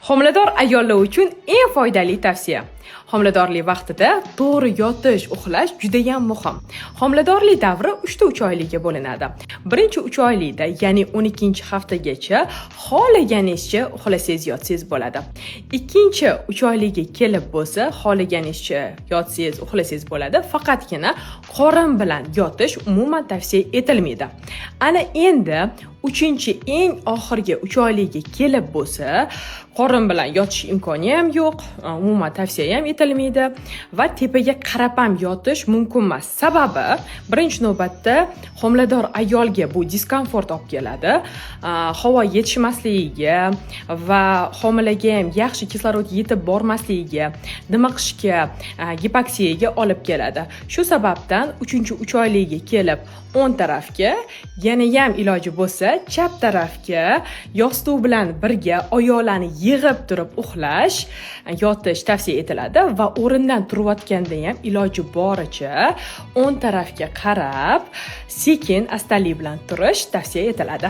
Homilador ayollar uchun eng foydali tavsiya. Homiladorlik vaqtida to'g'ri yotish, uxlash juda ham muhim. Homiladorlik davri 3 oylikka bo'linadi. Birinchi 3 oylikda, ya'ni 12-haftagacha xohlaganingizcha uxlasangiz yotsangiz bo'ladi. Ikkinchi 3 oylikka kelib bo'lsa, xohlaganingizcha yotsangiz uxlasangiz bo'ladi. Faqatgina qorin bilan yotish umuman tavsiya etilmaydi. Ana endi 3-eng oxirgi 3 oylikka kelib bo'lsa, qorin bilan yotish imkoni ham yo'q, umuman tavsiya ham etilmaydi va tepaga qarab ham yotish mumkin emas. Sababi, birinchi navbatda homilador ayolga bu diskomfort olib keladi. Havo yetishmasligiga va homilaga ham yaxshi kislorod yetib bormasligiga, dimiqishga, gipoksiyaga olib keladi. Shu sababdan 3 oylikka kelib o'ng tarafga, yana ham iloji bo'lsa chap tarafga yostiq bilan birga oyoqlarni yig'ib turib uxlash, yotish tavsiya etiladi va o'rindan turayotganda ham iloji boricha o'ng tarafga qarab, sekin astalik bilan turish tavsiya etiladi.